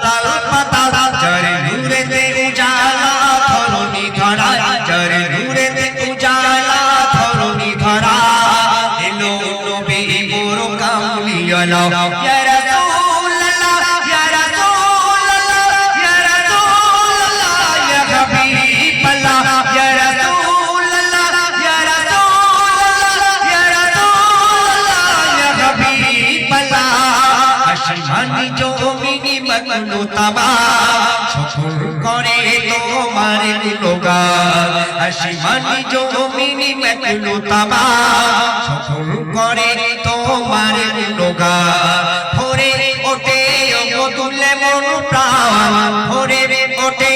তাল পাতা যার নূরেতে উজালা ধরণী ধরা যার নূরেতে উজালা ধরণী ধরা এলো নবী মোর কামলিওয়ালা ইয়া রাসূলুল্লাহ ইয়া রাসূলুল্লাহ ইয়া রাসূলুল্লাহ ইয়া হাবিবাল্লাহ ইয়া রাসূলুল্লাহ ইয়া রাসূলুল্লাহ ইয়া রাসূলুল্লাহ ইয়া হাবিবাল্লাহ আসমানি জমিনি মখলু তামাম শুকর করে তোমার গুণগান আসমানি জমিনি মখলু তামাম শুকর করে তোমার গুণগান ভোরে ওঠে মধুলে মন প্রাণ ভোরে ওঠে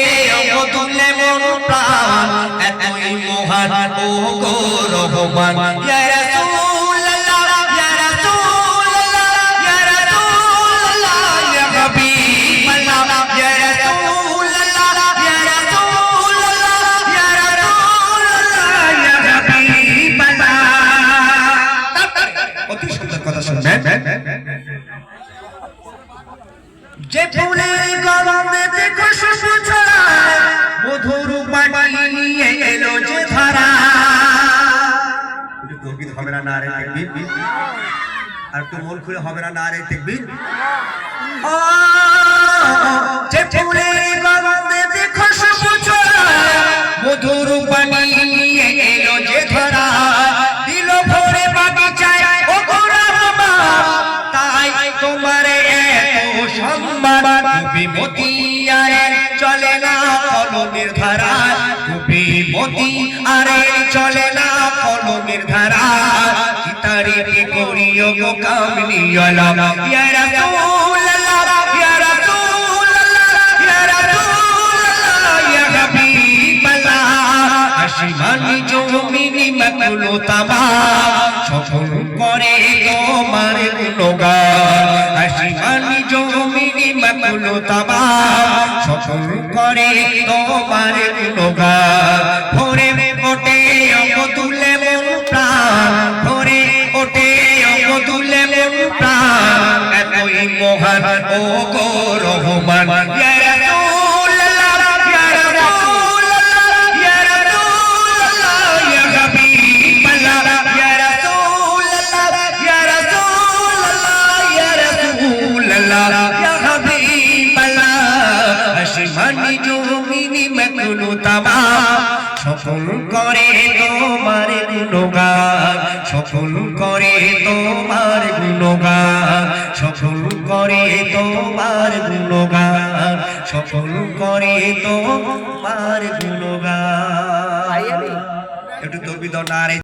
মধুলে মন প্রাণ এতই মহান ও গো রহমান ইয়া রাসূলুল্লাহ ইয়া রাসূলুল্লাহ ইয়া রাসূলুল্লাহ ইয়া হাবিবাল্লাহ ইয়া রাসূলুল্লাহ ইয়া রাসূলুল্লাহ ইয়া রাসূলুল্লাহ ইয়া হাবিবাল্লাহ অতি সুন্দর কথা শুনবেন যে ফুলের গন্ধে খুশবু ছড়ায় মধুর পানি নিয়ে এলো যে ধারা একটু তৌহিদ হবে না নারে তাকবীর আর একটু মন খুলে হবে না নারে তাকবীর যে ফুলের গন্ধে খুশবু ছড়ায় মধুর পানি নিয়ে এলো যে ধারা দিল ভরে বাগিচায় ও রহমান তাই তোমারে সম্মান কবি মতিয়ারে চলে না কলমের ধারা কবি মতিয়ারে চলে না কলমের ধারা কিতারে করিও গো কামলিওয়ালা ইয়া রাসূলুল্লাহ ইয়া রাসূলুল্লাহ ইয়া রাসূলুল্লাহ ইয়া হাবিবাল্লাহ আসমানি জমিনি মখলু তামাম সফল করে তোমার গুণগান আসমানি জমিনি মখলু তামাম সফল করে তোমার গুণগান ভোরে ওঠে মধুলে মন প্রাণ ভোরে ওঠে মধুলে মন প্রাণ এতই মহান ও গো রহমান ইয়া রাসূলুল্লাহ ইয়া রাসূলুল্লাহ ইয়া রাসূলুল্লাহ ইয়া হাবিবাল্লাহ ইয়া রাসূলুল্লাহ ইয়া রাসূলুল্লাহ ইয়া রাসূলুল্লাহ ইয়া হাবিবাল্লাহ আসমানি জমিনি মখলু তামাম সফল করে তোমার গুণগান সফল করে তোমার গুণগান সফল করে তোমার গুণগান সফল করে তোমার গুণগান একটু তৌহিদ নারে